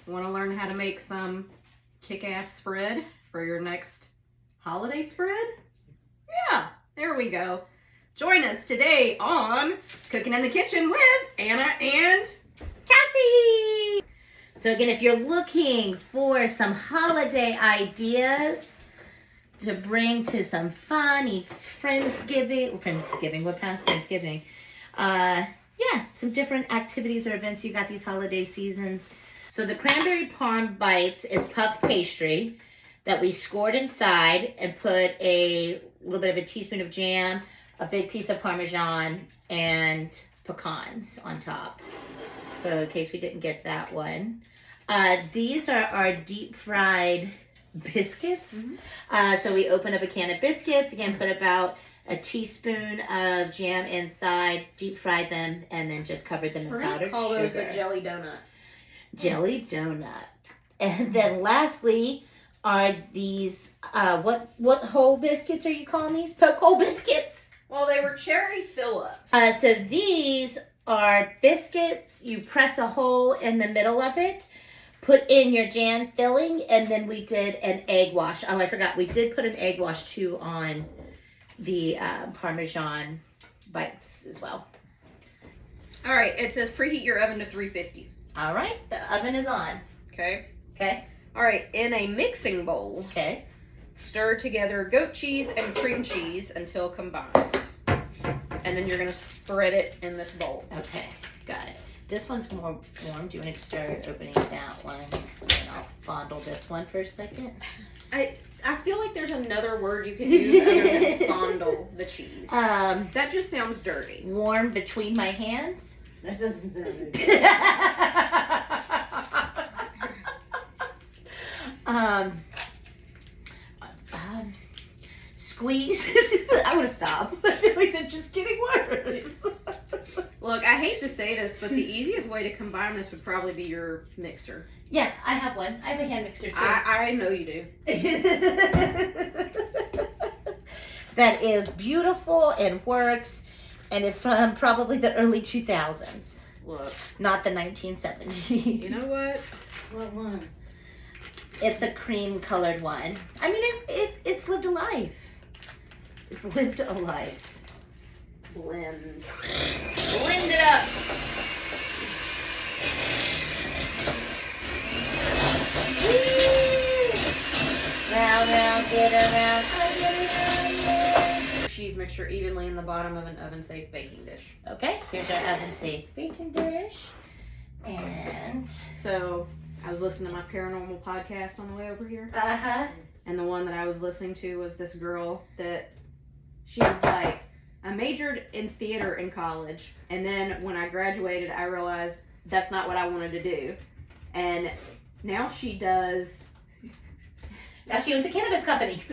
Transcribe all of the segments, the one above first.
Want to learn how to make some kick-ass spread for your next holiday spread? Yeah, there we go. Join us today on Cooking in the Kitchen with Anna and Cassie! So again, if you're looking for some holiday ideas to bring to some funny Friendsgiving, we're past Thanksgiving. Some different activities or events you got these holiday seasons. So the cranberry parm bites is puff pastry that we scored inside and put a little bit of a teaspoon of jam, a big piece of Parmesan, and pecans on top. So in case we didn't get that one. These are our deep fried biscuits. Mm-hmm. So we open up a can of biscuits, again, put about a teaspoon of jam inside, deep fried them, and then just covered them in powdered sugar. We're going to call those a jelly donut. Jelly donut. And then lastly are these, what whole biscuits are you calling these? Poke hole biscuits? Well, they were cherry fill-ups. So these are biscuits. You press a hole in the middle of it, put in your jam filling, and then we did an egg wash. Oh, I forgot. We did put an egg wash too on the Parmesan bites as well. All right. It says preheat your oven to 350. All right. The oven is on. Okay. Okay. All right. In a mixing bowl. Okay. Stir together goat cheese and cream cheese until combined. And then you're going to spread it in this bowl. Okay. Got it. This one's more warm. Do you want to start opening that one? And I'll fondle this one for a second. I feel like there's another word you can use other than fondle the cheese. That just sounds dirty. Warm between my hands? That doesn't sound good. Squeeze. I want to stop. I feel like that's just getting worse. Look, I hate to say this, but the easiest way to combine this would probably be your mixer. Yeah, I have one. I have a hand mixer too. I know you do. That is beautiful and works, and it's from probably the early 2000s. Look. Not the 1970s. You know what? What one? It's a cream colored one. I mean, it's lived a life. It's lived a life. Blend. Blend it up. Round, get around. Cheese mixture evenly in the bottom of an oven-safe baking dish. Okay, here's our oven-safe baking dish. And so I was listening to my paranormal podcast on the way over here. Uh-huh. And the one that I was listening to was this girl that she was like, I majored in theater in college, and then when I graduated, I realized that's not what I wanted to do. And now she does... Now she owns a cannabis company.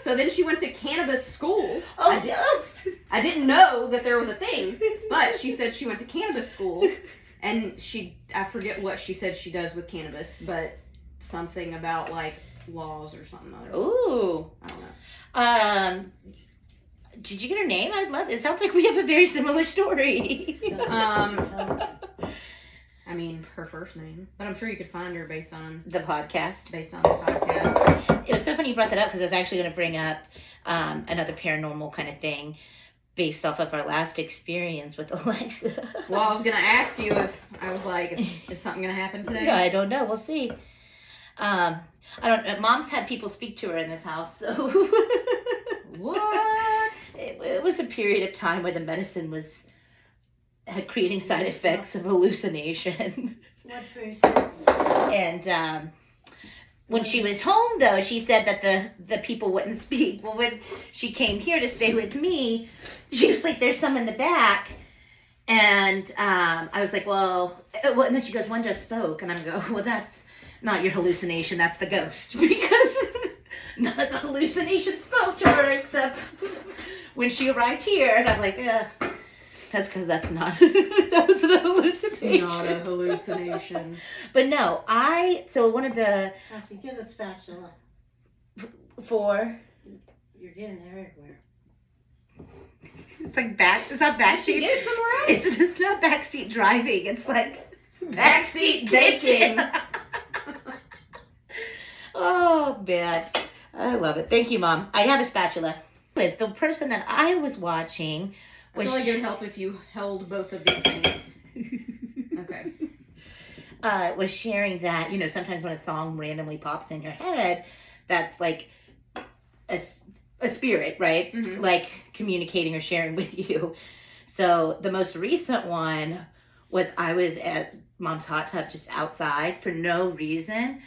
So then she went to cannabis school. Oh, I didn't know that there was a thing, but she said she went to cannabis school, and I forget what she said she does with cannabis, but something about like laws or something other. Ooh. I don't know. Did you get her name? I'd love it. It sounds like we have a very similar story. I mean, her first name, but I'm sure you could find her based on the podcast. It was so funny you brought that up because I was actually going to bring up another paranormal kind of thing based off of our last experience with Alexa. Well, I was going to ask you if I was like, is something going to happen today? I don't know. We'll see. I don't know. Mom's had people speak to her in this house, so. What? It was a period of time where the medicine was creating side effects of hallucination. What's very simple. And when she was home, though, she said that the people wouldn't speak. Well, when she came here to stay with me, she was like, there's some in the back. And I was like, well, and then she goes, one just spoke. And I'm going, well, that's not your hallucination. That's the ghost. Because none of the hallucination spoke to her except when she arrived here. And I'm like, that's because that's not, that was a hallucination. It's not a hallucination. But no, so one of the... Cassie, get a spatula. For? You're getting everywhere. It's like it's not backseat. Did she get it somewhere else? It's not backseat driving. It's like Backseat baking. Oh, man. I love it. Thank you, Mom. I have a spatula. Anyways, the person that I was watching I was feel like it would help if you held both of these things. Okay. was sharing that, sometimes when a song randomly pops in your head, that's like a spirit, right? Mm-hmm. Like communicating or sharing with you. So the most recent one was I was at Mom's hot tub just outside for no reason.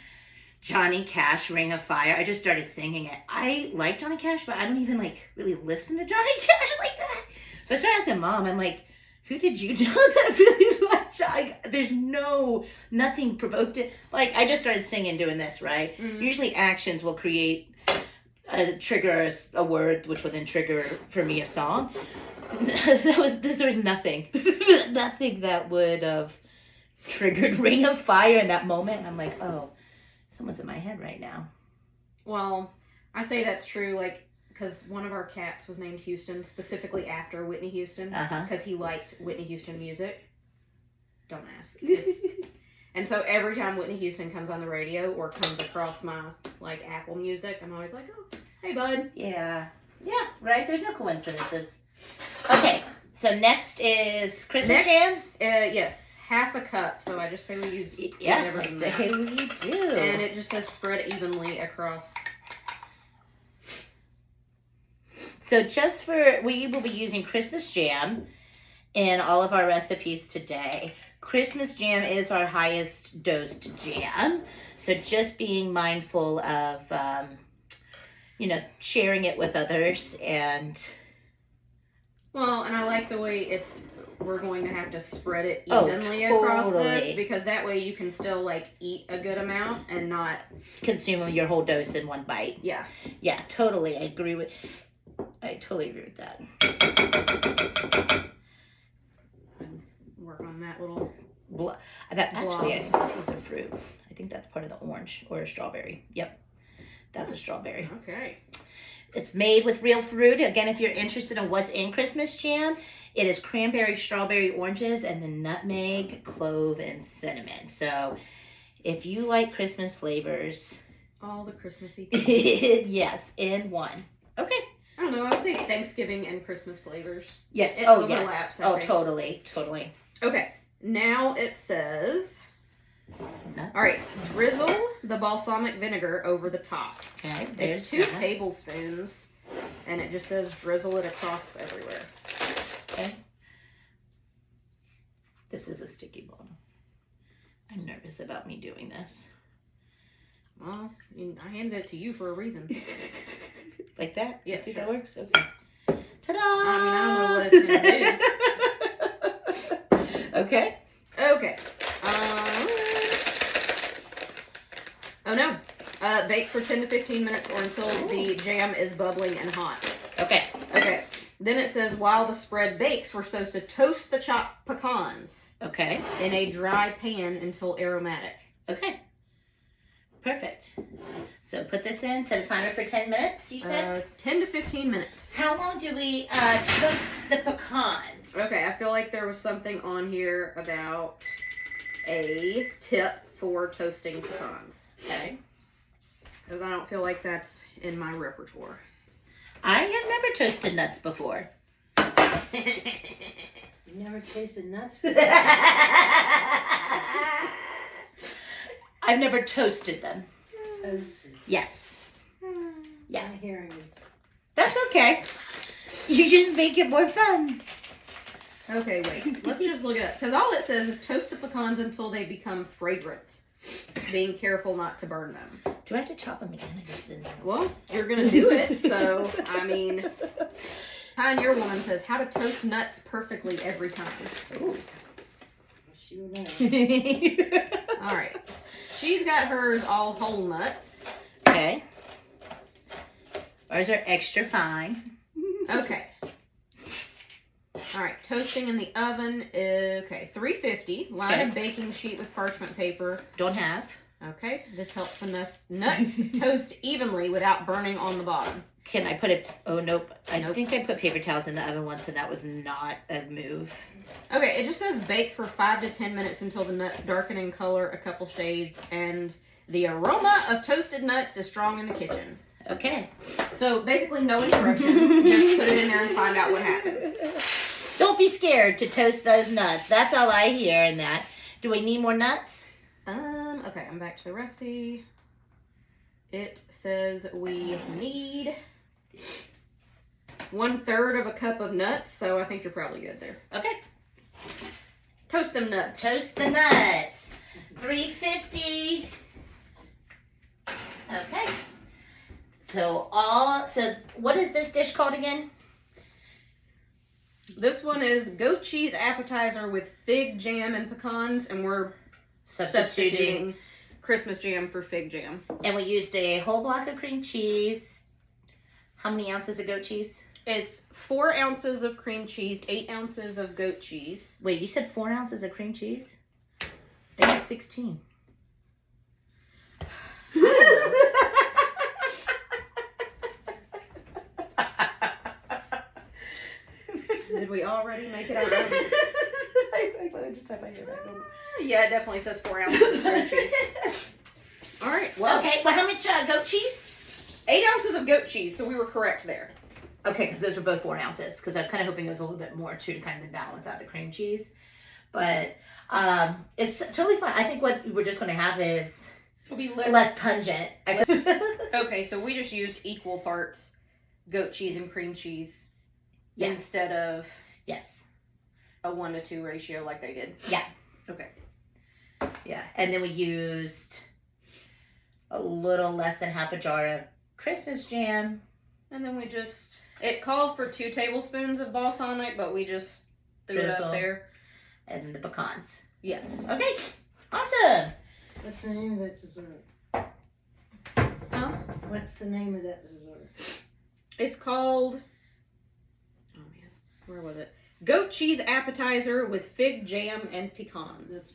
Johnny Cash, Ring of Fire. I just started singing it. I like Johnny Cash, but I don't even really listen to Johnny Cash like that. So I started asking Mom, I'm like, who did you know that really liked Johnny? There's nothing provoked it. Like, I just started singing doing this, right? Mm-hmm. Usually actions will create trigger a word, which will then trigger for me a song. There was nothing, nothing that would have triggered Ring of Fire in that moment. And I'm like, oh, someone's in my head right now. Well, I say that's true, because one of our cats was named Houston, specifically after Whitney Houston, because he liked Whitney Houston music. Don't ask. And so every time Whitney Houston comes on the radio or comes across my, Apple Music, I'm always like, oh, hey, bud. Yeah, right? There's no coincidences. Okay, so next is Christmas jam? Yes, half a cup, so I just say we use whatever we do. And it just says spread evenly across. So we will be using Christmas jam in all of our recipes today. Christmas jam is our highest dosed jam, so just being mindful of, sharing it with others and... Well, and I like the way we're going to have to spread it evenly across this, because that way you can still, eat a good amount and not... consume your whole dose in one bite. Yeah. Yeah, totally. I totally agree with that. Work on that little... I think it's a piece of fruit. I think that's part of the orange or a strawberry. Yep. That's a strawberry. Okay. It's made with real fruit. Again, if you're interested in what's in Christmas jam, it is cranberry, strawberry, oranges, and then nutmeg, clove, and cinnamon. So if you like Christmas flavors... all the Christmassy things. Yes, in one. Okay. I don't know. I would say Thanksgiving and Christmas flavors. Yes. It yes. overlaps, Oh, totally. Okay. Now it says... Nuts. All right, drizzle the balsamic vinegar over the top. Okay, it's 2 tablespoons, and it just says drizzle it across everywhere. Okay. This is a sticky bottle. I'm nervous about me doing this. Well, I handed it to you for a reason. Like that? Yeah, Think sure. that works? Okay. Ta-da! I don't know what it's going to do. Okay. Okay. Oh no. Bake for 10 to 15 minutes or until the jam is bubbling and hot. Okay. Okay. Then it says while the spread bakes, we're supposed to toast the chopped pecans. Okay. In a dry pan until aromatic. Okay. Perfect. So put this in, set a timer for 10 minutes, you said? It's 10 to 15 minutes. How long do we toast the pecans? Okay, I feel like there was something on here about a tip for toasting pecans. Okay. Because I don't feel like that's in my repertoire. I have never toasted nuts before. You never tasted nuts before? I've never toasted them. Toasted. Yes. Yeah. My hearing is... That's okay. You just make it more fun. Okay, wait. Let's just look it up. Because all it says is toast the pecans until they become fragrant. Being careful not to burn them. Do I have to chop them again? I guess in there. Well, you're going to do it. So, I mean, Pioneer Woman says how to toast nuts perfectly every time. Ooh. You know. All right. She's got hers all whole nuts. Okay. Ours are extra fine. Okay. All right. Toasting in the oven. Okay. 350. Line a baking sheet with parchment paper. Don't have. Okay. This helps the nuts toast evenly without burning on the bottom. Can I put it? Oh, nope. I Nope. think I put paper towels in the oven once, and that was not a move. Okay, it just says bake for 5 to 10 minutes until the nuts darken in color a couple shades and the aroma of toasted nuts is strong in the kitchen. Okay. So basically no instructions, just put it in there and find out what happens. Don't be scared to toast those nuts. That's all I hear in that. Do we need more nuts? Okay, I'm back to the recipe. It says we need 1/3 of a cup of nuts, so I think you're probably good there. Okay. Toast them nuts. Toast the nuts. 350. Okay. So what is this dish called again? This one is goat cheese appetizer with fig jam and pecans, and we're substituting Christmas jam for fig jam. And we used a whole block of cream cheese. How many ounces of goat cheese? It's 4 ounces of cream cheese, 8 ounces of goat cheese. Wait, you said 4 ounces of cream cheese? I used 16. Did we already make it our own? I just have my hair back over. Yeah, it definitely says 4 ounces of cream cheese. All right, well, Okay, well, how much goat cheese? 8 ounces of goat cheese, so we were correct there. Okay, because those were both 4 ounces. Because I was kind of hoping it was a little bit more too to kind of balance out the cream cheese. But it's totally fine. I think what we're just going to have is It'll be less pungent. Okay, so we just used equal parts goat cheese and cream cheese instead of Yes. a 1-to-2 ratio like they did. Yeah. Okay. Yeah. And then we used a little less than half a jar of Christmas jam. And then we just, it calls for 2 tablespoons of balsamic, but we just threw it Drizzle. up there. And the pecans. Yes. Okay. Awesome. What's the name of that dessert? Huh? What's the name of that dessert? It's called, oh man, where was it? Goat cheese appetizer with fig jam and pecans.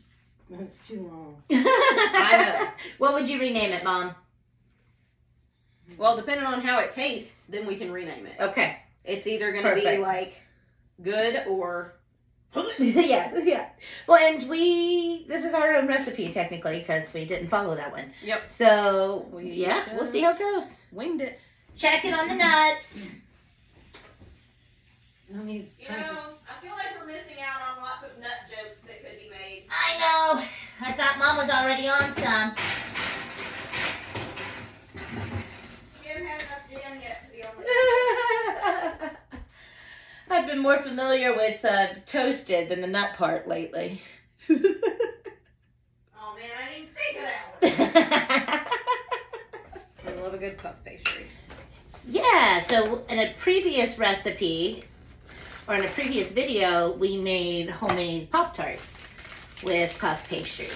That's too long. I know. What would you rename it, Mom? Well, depending on how it tastes, then we can rename it. Okay. It's either going to be Perfect. like good or yeah. Well, and this is our own recipe technically because we didn't follow that one. Yep. So, We yeah, we'll see how it goes. winged it. Check it on the nuts. Let me practice. I feel like we're missing out on lots of nut jokes that could be made. I know. I thought Mom was already on some. We haven't had enough jam yet to be on the I've been more familiar with toasted than the nut part lately. Oh man, I didn't even think of that one. I love a good puff pastry. Yeah, so in a previous recipe, or in a previous video, we made homemade Pop-Tarts with puff pastry.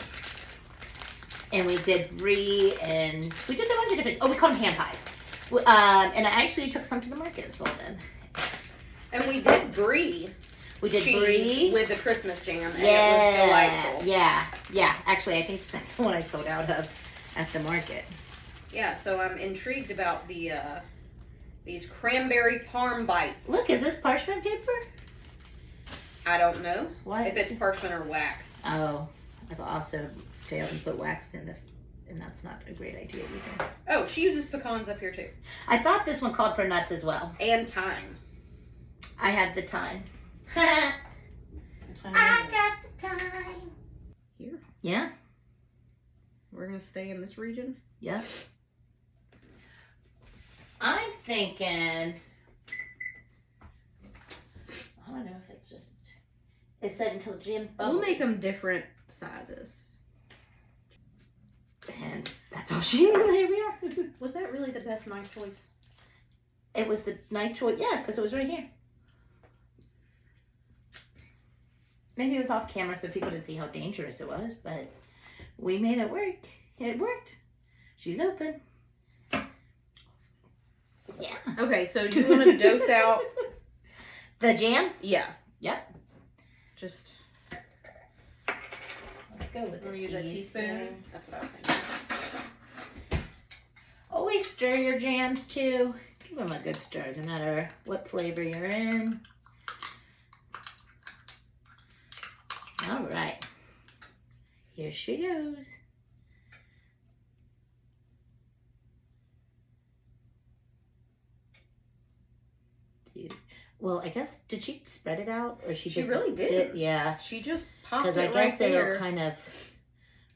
And we did brie, and we did a bunch of different, we called them hand pies. And I actually took some to the market and sold them. And we did brie. We did cheese brie. with the Christmas jam, and it was delightful. Yeah. Actually, I think that's the one I sold out of at the market. Yeah, so I'm intrigued about the these cranberry parm bites. Look, is this parchment paper? I don't know What? if it's parchment or wax. Oh, I've also failed and put wax in and that's not a great idea either. Oh, she uses pecans up here too. I thought this one called for nuts as well. And thyme. I had the time. What time I is it? got the time. Here. Yeah, We're gonna stay in this region. yeah. I'm thinking, I don't know if it's just, it said until Jim's We'll bubble. make them different sizes. And that's all she knew. Here we are. Was that really the best knife choice? It was the knife choice. Yeah, because it was right here. Maybe it was off camera so people didn't see how dangerous it was, but we made it work. It worked. She's open. Yeah. Okay, so do you want to dose out? The jam? Yeah. Yep. Just Let's go with want to the use a teaspoon. That's what I was thinking. Always stir your jams too. Give them a good stir, no matter what flavor you're in. All right. Here she goes. Dude. Well, I guess, did she spread it out? Or she just really did. Yeah. She just popped Because it I right guess they there. were kind of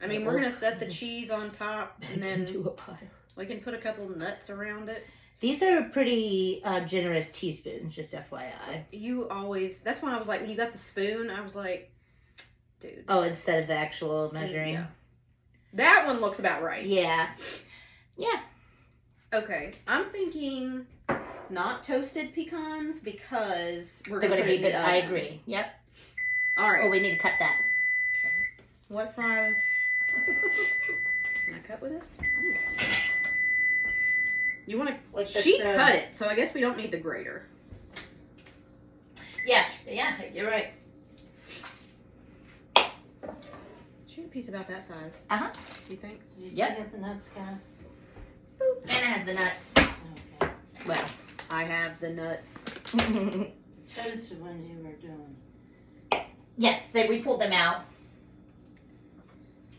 I mean, we're gonna set the cheese on top, and then into a pile. we can put a couple nuts around it. These are pretty generous teaspoons, just FYI. You always. That's why I was like, when you got the spoon, I was like, dude. Oh, instead of the actual measuring. Yeah. That one looks about right. Yeah. Yeah. Okay, I'm thinking not toasted pecans because we're They're gonna going to put be it in big. the I oven. agree. Yep. All right. Oh, we need to cut that. What size? Can I cut with this? You want With to? the She spoon. cut it, so I guess we don't need the grater. Yeah. Yeah, you're right. She had a piece about that size. Uh-huh. Do you think? Did Yep. you get the nuts, Cass? Boop. And it has the nuts. Okay. Well. I have the nuts. Toasted ones you were doing. Yes, we pulled them out.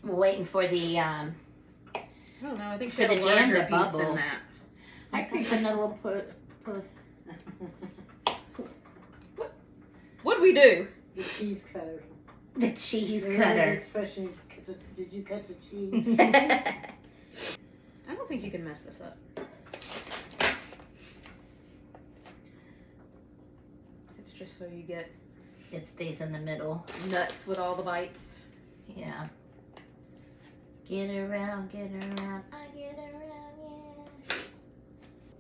We're waiting for the, I don't know. I think she For had the a jam larger to piece bubble. than that. I could put another little What do we do? The cheese cutter. the cheese The cutter. expression, did you cut the cheese? I don't think you can mess this up. It's just so you get It stays in the middle. nuts with all the bites. Yeah. Get around, I get around,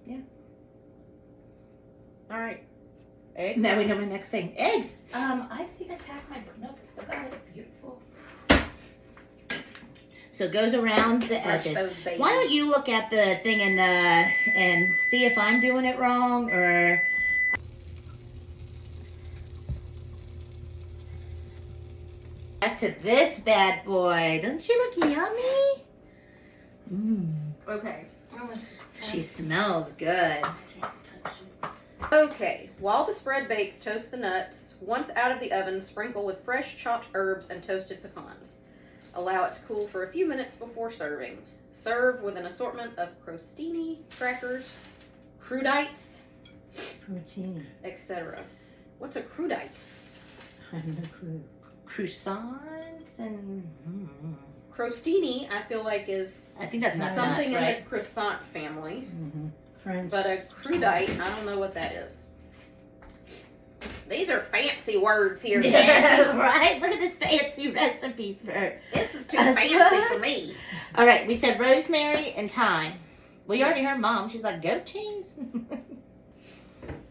yeah. All right. Eggs. Now we know my next thing. Eggs. I think I packed my, nope, I still got it. Beautiful. So it goes around the Brush edges. those babies. Why don't you look at the thing and see if I'm doing it wrong or... Back to this bad boy. Doesn't she look yummy? Mmm. Okay. She smells good. I can't touch it. Okay. While the spread bakes, toast the nuts. Once out of the oven, sprinkle with fresh chopped herbs and toasted pecans. Allow it to cool for a few minutes before serving. Serve with an assortment of crostini, crackers, crudites, Protein. etc. What's a crudite? I have no clue. Croissants and... Crostini, I feel like, is I think that's not something nuts, in right? the croissant family. Mm-hmm. French. But a crudite, I don't know what that is. These are fancy words here, Yeah, Cassie. right? Look at this fancy recipe for... This is too Us fancy what? for me. All right, we said rosemary and thyme. Well, you already heard Mom. She's like, goat cheese?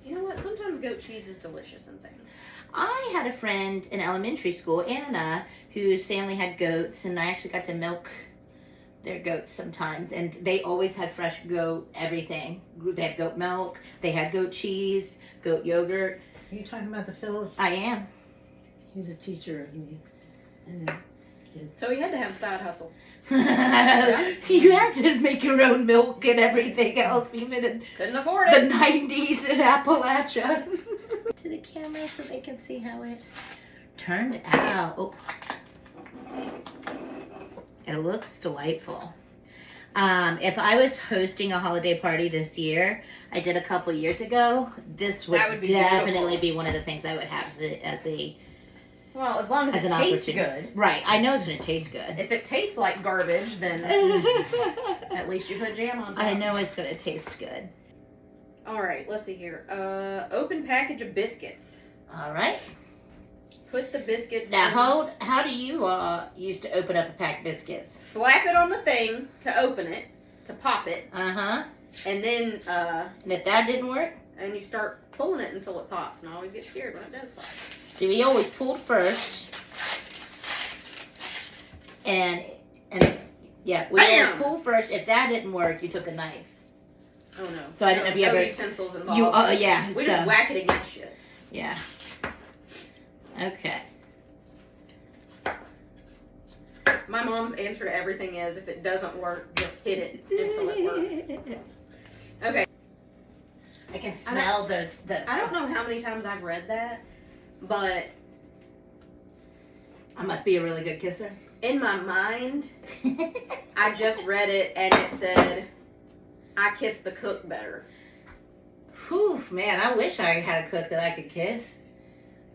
You know what? Sometimes goat cheese is delicious in things. I had a friend in elementary school, Anna, whose family had goats, and I actually got to milk their goats sometimes, and they always had fresh goat everything. They had goat milk, they had goat cheese, goat yogurt. Are you talking about the Phillips? I am. He's a teacher of me. And his kids. So he had to have a side hustle. You had to make your own milk and everything else, even in Couldn't afford the it. 90s in Appalachia. To the camera so they can see how it turned out. Oh. It looks delightful. If I was hosting a holiday party this year, I did a couple years ago, this would, That would be definitely beautiful. be one of the things I would have as a Well, as long as, As it an tastes opportunity. good. right. I know it's going to taste good. If it tastes like garbage, then at least you put jam on top. I know it's going to taste good. All right, let's see here. Open package of biscuits. All right. Put the biscuits Now, in. how do you used to open up a pack of biscuits? Slap it on the thing to open it, to pop it, Uh-huh. and then And if that didn't work, and you start pulling it until it pops. And I always get scared when it does pop. see, we always pulled first. And yeah, we always Bam! pulled first. If that didn't work, you took a knife. Oh no. So I didn't know if you no ever- utensils involved. You, oh yeah. we so, just whack it against shit. yeah. Okay. My mom's answer to everything is, if it doesn't work, just hit it until it works. Okay. I can smell those. I don't know how many times I've read that, but I must be a really good kisser. in my mind, I just read it and it said, I kiss the cook better. Whew, man, I wish I had a cook that I could kiss.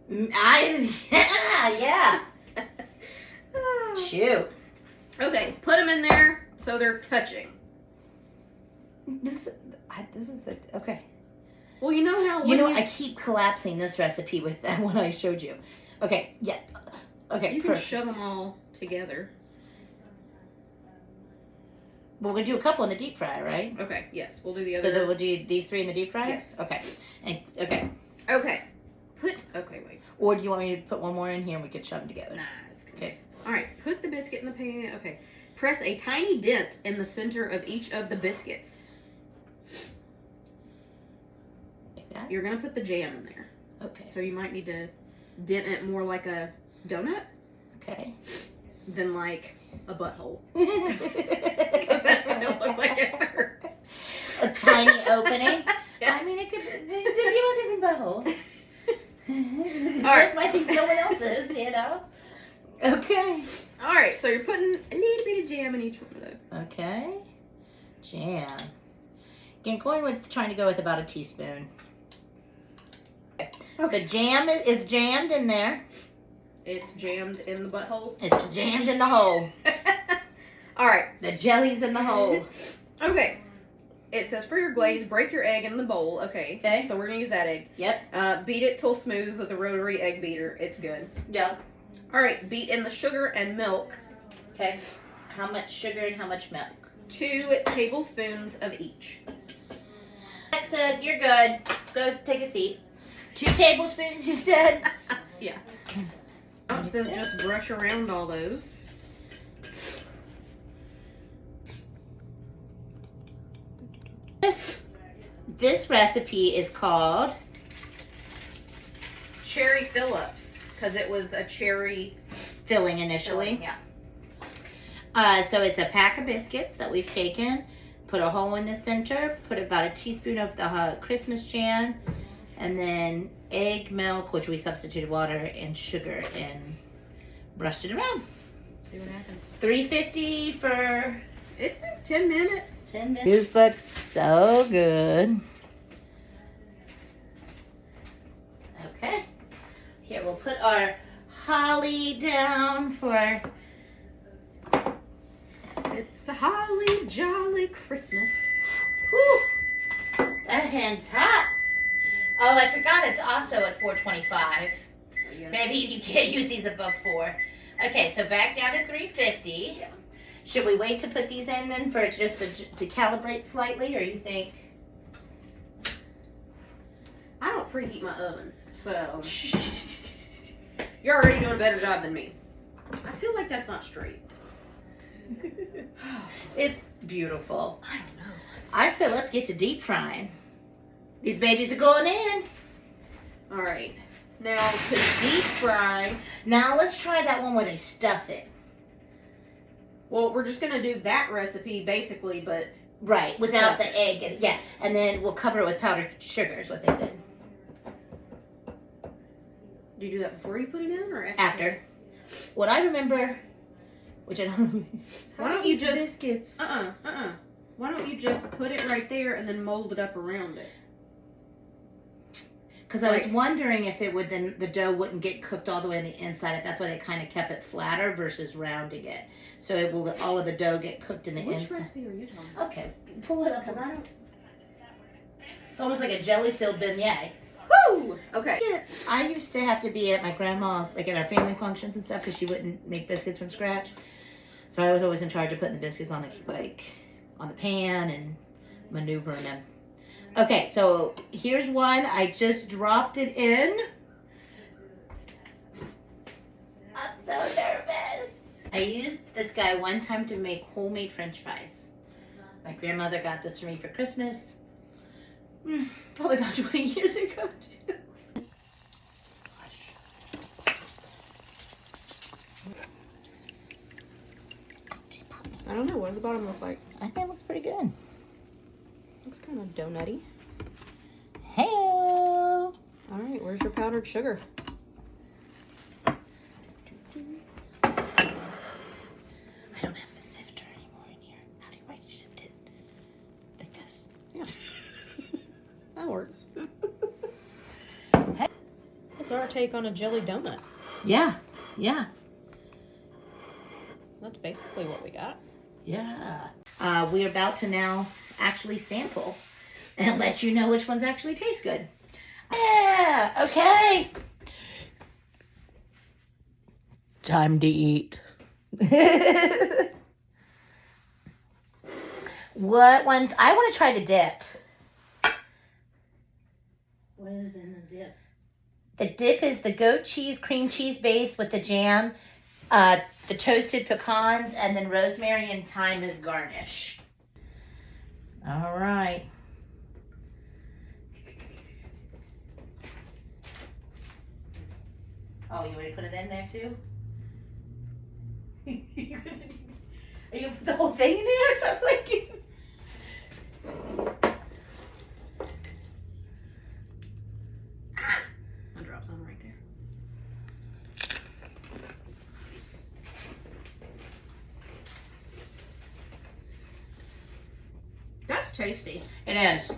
Yeah. Shoot. Okay, put them in there so they're touching. This is okay. Well, you know how I keep collapsing this recipe with that one I showed you. Okay, yeah. Okay, you can shove them all together. Well, we're going to do a couple in the deep fryer, right? Okay, yes, we'll do the other. So then we'll do these 3 in the deep fryer? Yes. Okay. Okay. Okay, wait. Or do you want me to put one more in here and we could shove them together? Nah, it's good. Okay. All right, put the biscuit in the pan. Okay. Press a tiny dent in the center of each of the biscuits. Like that? You're going to put the jam in there. Okay. So you might need to dent it more like a donut Okay. than like a butthole. Because that's what it'll look like at first. A tiny opening? Yes. I mean, it could be a different butthole. All right. This might be someone else's, you know? Okay. All right, so you're putting a little bit of jam in each one of those. Okay. Jam. Again, trying to go with about a teaspoon. Okay. So jam is jammed in there. It's jammed in the butthole. It's jammed in the hole. All right. The jelly's in the hole. Okay. It says for your glaze, break your egg in the bowl. Okay. Okay. So we're gonna use that egg. Yep. Beat it till smooth with a rotary egg beater. It's good. Yep. All right. Beat in the sugar and milk. Okay. How much sugar and how much milk? 2 tablespoons of each. Alexa, you're good. Go take a seat. 2 tablespoons, you said? Yeah. Oh, it says just brush around all those. This recipe is called Cherry Phillips, because it was a cherry filling initially. filling, yeah. So it's a pack of biscuits that we've taken, put a hole in the center, put about a teaspoon of the Christmas jam, and then egg, milk, which we substituted water, and sugar, and brushed it around. See what happens. 350 for It says 10 minutes. 10 minutes. These look so good. Okay. Here, we'll put our holly down for... It's a holly jolly Christmas. Whew. That hand's hot. Oh, I forgot it's also at 425. Maybe you can't use these above 4. Okay, so back down to 350. Yeah. Should we wait to put these in then for it just to calibrate slightly, or you think? I don't preheat my oven, so you're already doing a better job than me. I feel like that's not straight. It's beautiful. I don't know. I said let's get to deep frying. These babies are going in. All right. Now to deep fry. Now let's try that one where they stuff it. Well, we're just gonna do that recipe basically, but Right, without Stuff the egg. Yeah, and then we'll cover it with powdered sugar is what they did. do you do that before you put it in or after? After. What I remember, which I don't. Why don't you just biscuits? Why don't you just put it right there and then mold it up around it? Because I was wondering if it would then the dough wouldn't get cooked all the way on the inside. That's why they kind of kept it flatter versus rounding it. So it will all of the dough get cooked in the Which inside. recipe are you talking about? Okay, pull it up Because I don't. It's almost like a jelly-filled beignet. Woo! Okay. Yes, I used to have to be at my grandma's, like at our family functions and stuff, because she wouldn't make biscuits from scratch. So I was always in charge of putting the biscuits on the pan and maneuvering them. Okay, so here's one. I just dropped it in. I'm so nervous. I used this guy one time to make homemade French fries. My grandmother got this for me for Christmas. Probably about 20 years ago, too. I don't know. What does the bottom look like? I think it looks pretty good. Looks kind of donutty. All right, where's your powdered sugar? I don't have the sifter anymore in here. How do I sift it? Like this. Yeah. That works. It's our take on a jelly donut. Yeah, yeah, That's basically what we got. yeah. We're about to now actually sample and let you know which ones actually taste good. Yeah, okay. Time to eat. What ones? I want to try the dip. What is in the dip? The dip is the goat cheese, cream cheese base with the jam, the toasted pecans, and then rosemary and thyme as garnish. All right. Oh, you want to put it in there too? Are you gonna put the whole thing in there? Like, I'll drop some right there. That's tasty. it is.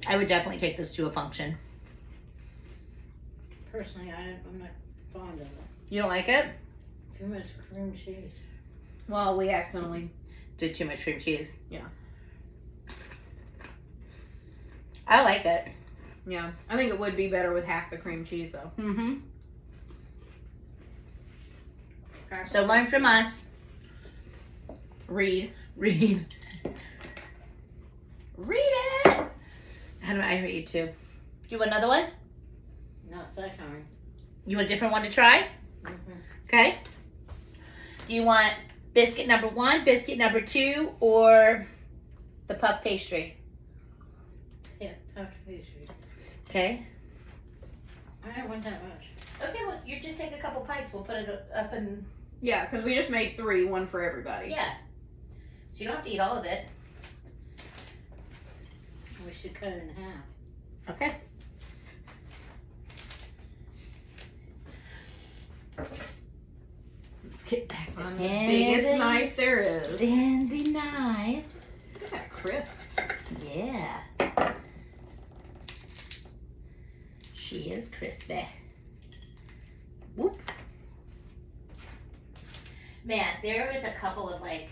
I would definitely take this to a function. Personally, I'm not fond of it. You don't like it? Too much cream cheese. Well, we accidentally. Did too much cream cheese. Yeah. I like it. Yeah, I think it would be better with half the cream cheese though. Mm-hmm. So learn from us. Read. Read. Read it. How do I read too? Do you want another one? Not that kind. You want a different one to try? Mm-hmm. Okay. Do you want biscuit number 1, biscuit number 2, or the puff pastry? Yeah, puff pastry. Okay. I don't want that much. Okay, well, you just take a couple bites. We'll put it up and... Yeah, because we just made 3, one for everybody. Yeah. So you don't have to eat all of it. We should cut it in half. Okay. Let's get back On the the biggest knife there is. dandy knife. Look at that crisp. Yeah. She is crispy. Whoop. Man, there was a couple of like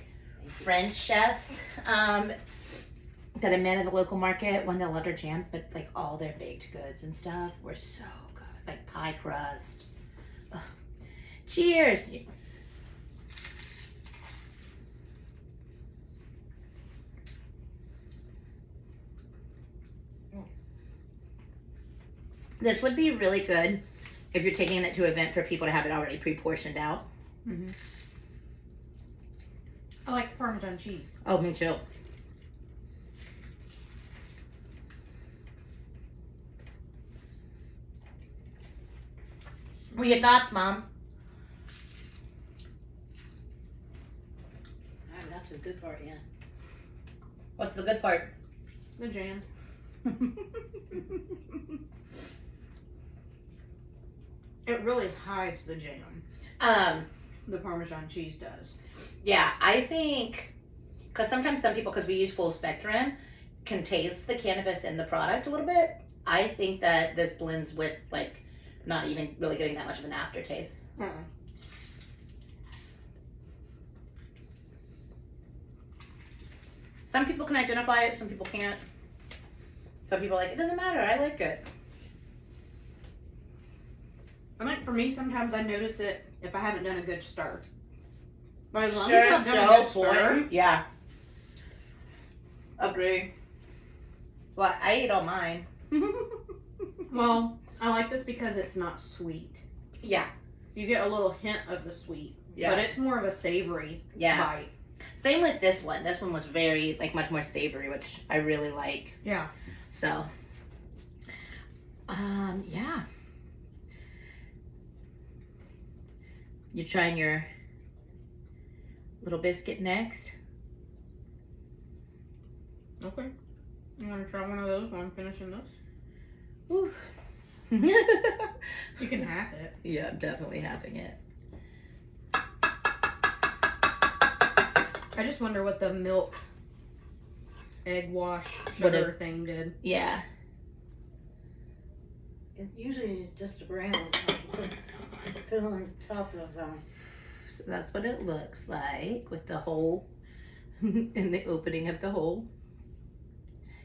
French chefs that I met at the local market. One that loved their jams, but like all their baked goods and stuff were so good. Like pie crust. Ugh. Cheers. This would be really good if you're taking it to an event for people to have it already pre-portioned out. Mm-hmm. I like the Parmesan cheese. Oh, me too. What are your thoughts, Mom? That's the good part, yeah. What's the good part? The jam. It really hides the jam. The Parmesan cheese does. Yeah, I think, because sometimes some people, because we use full spectrum, can taste the cannabis in the product a little bit. I think that this blends with, like, not even really getting that much of an aftertaste. Some people can identify it, some people can't. Some people are like, it doesn't matter, I like it. I think for me, sometimes I notice it if I haven't done a good stir. But as long Stir as I've done a so good stir, important. Yeah. Agree. Well, I ate all mine. well, I like this because it's not sweet. Yeah. You get a little hint of the sweet, Yeah. but it's more of a savory bite. Same with this one. This one was very, like, much more savory, which I really like. Yeah. So, yeah. You trying your little biscuit next? Okay. You want to try one of those while I'm finishing this? Ooh. You can half it. Yeah, I'm definitely having it. I just wonder what the milk egg wash What sugar thing did. Yeah. It usually is just a brown. Put on top of So that's what it looks like with the hole in the opening of the hole.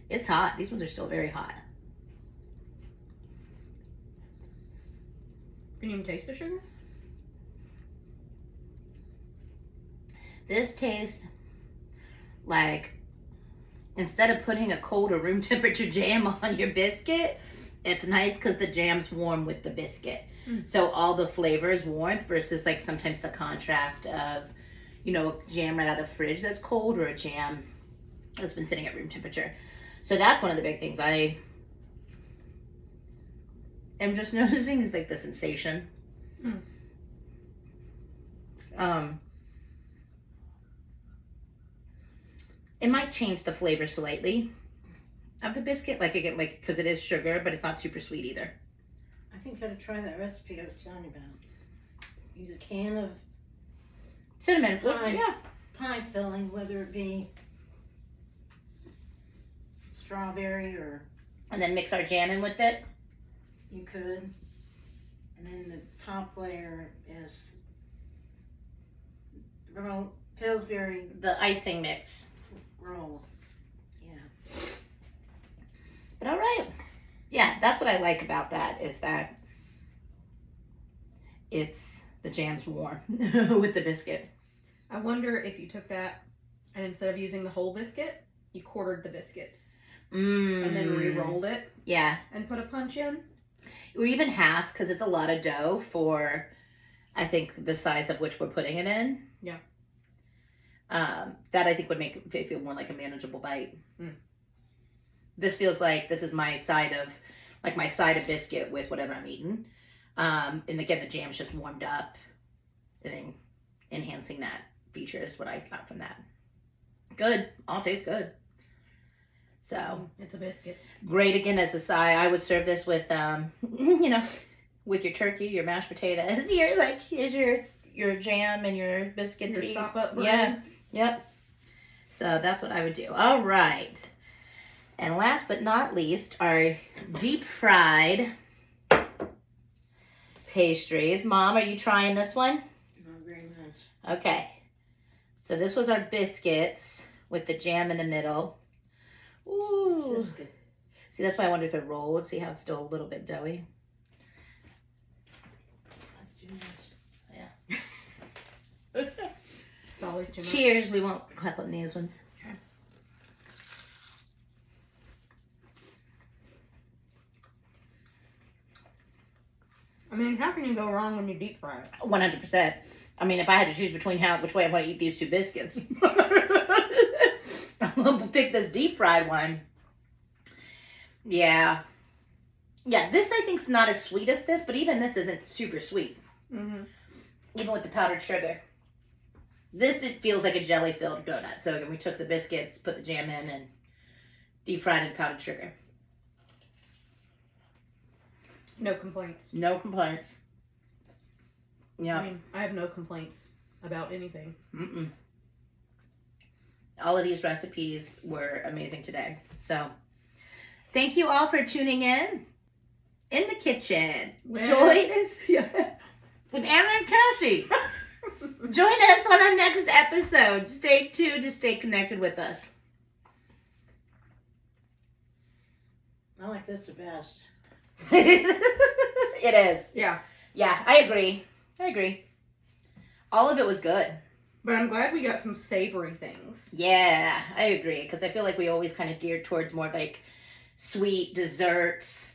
It's hot. These ones are still very hot. Can you even taste the sugar? This tastes like instead of putting a cold or room temperature jam on your biscuit, it's nice because the jam's warm with the biscuit. So all the flavor is warmth versus like sometimes the contrast of, you know, a jam right out of the fridge that's cold or a jam that's been sitting at room temperature. So that's one of the big things I am just noticing is like the sensation. It might change the flavor slightly of the biscuit, like again, like because it is sugar, but it's not super sweet either. I think I gotta try that recipe I was telling you about. Use a can of Cinnamon, Pie. yeah. pie filling, whether it be strawberry or And then mix our jam in with it. you could. And then the top layer is Pillsbury The icing mix. rolls. Yeah. But all right. Yeah, that's what I like about that is that it's the jam's warm with the biscuit. I wonder if you took that and instead of using the whole biscuit, you quartered the biscuits and then re-rolled it Yeah. and put a punch in. Or even half because it's a lot of dough for, I think, the size of which we're putting it in. Yeah. That I think would make it feel more like a manageable bite. Mm. This feels like this is my side of biscuit with whatever I'm eating. And again, the jam's just warmed up. And then enhancing that feature is what I got from that. Good. All tastes good. So It's a biscuit. great again as a side. I would serve this with you know, with your turkey, your mashed potatoes. Your like here's your jam and your biscuit Your to eat. stop up bread. Yeah. Yep. So that's what I would do. All right. And last but not least, our deep fried pastries. Mom, are you trying this one? Not very much. Okay. So this was our biscuits with the jam in the middle. Ooh. Just good. See, that's why I wonder if it rolled. See how it's still a little bit doughy? That's too much. It's always too much. Cheers. We won't clap on these ones. I mean, how can you go wrong when you deep fry it? 100%. I mean, if I had to choose between which way I want to eat these two biscuits, I'm going to pick this deep fried one. Yeah. Yeah, this I think is not as sweet as this, but even this isn't super sweet. Mm-hmm. Even with the powdered sugar. This, it feels like a jelly-filled donut. So again, we took the biscuits, put the jam in, and deep fried in powdered sugar. No complaints. No complaints. Yeah. I mean, I have no complaints about anything. Mm-mm. All of these recipes were amazing today. So, thank you all for tuning in the kitchen. Join us with Anna and Cassie. Join us on our next episode. Stay tuned to stay connected with us. I like this the best. It is. Yeah. Yeah, I agree. All of it was good. But I'm glad we got some savory things. Yeah, I agree. Because I feel like we always kind of geared towards more like sweet desserts,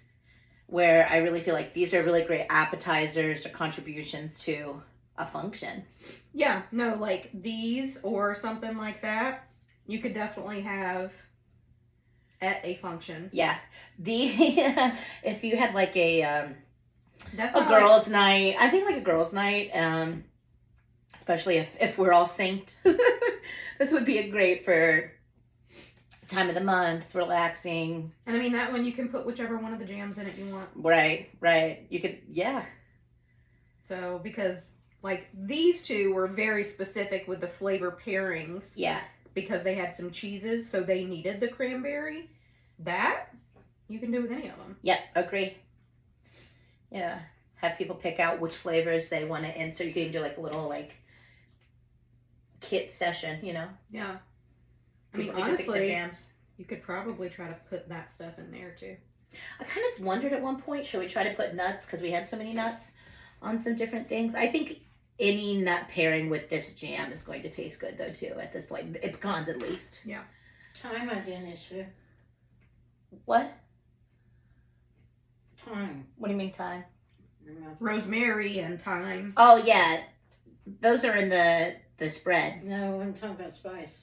where I really feel like these are really great appetizers or contributions to a function. Yeah, no, like these or something like that, you could definitely have at a function. Yeah. If you had like a That's a why girls' night, I think like a girls' night, especially if we're all synced, this would be a great for time of the month, relaxing. And I mean, that one you can put whichever one of the jams in it you want. Right. You could, yeah. So, because, like, these two were very specific with the flavor pairings. Yeah. Because they had some cheeses, so they needed the cranberry. That, you can do with any of them. Yep, agree. Yeah. Have people pick out which flavors they want to insert. You can even do like a little, like, kit session, you know? Yeah. I mean, People get to pick their honestly, jams. you could probably try to put that stuff in there, too. I kind of wondered at one point, should we try to put nuts? Because we had so many nuts on some different things. I think any nut pairing with this jam is going to taste good, though, too, at this point. Pecans, at least. Yeah. Time might be an issue. What? Time. What do you mean thyme? Rosemary and thyme. Oh, yeah. Those are in the spread. No, I'm talking about spice.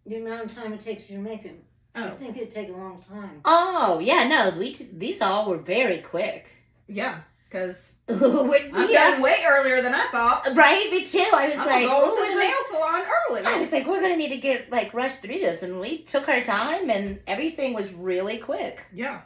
The amount of time it takes you to make them. I Oh, think it'd take a long time. Oh, yeah, no. These all were very quick. yeah. Because I'm I'm done way earlier than I thought. Right, me too. I was I'm like, going oh, to the nail salon early. I was like, we're gonna need to get like rushed through this, and we took our time, and everything was really quick. Yeah.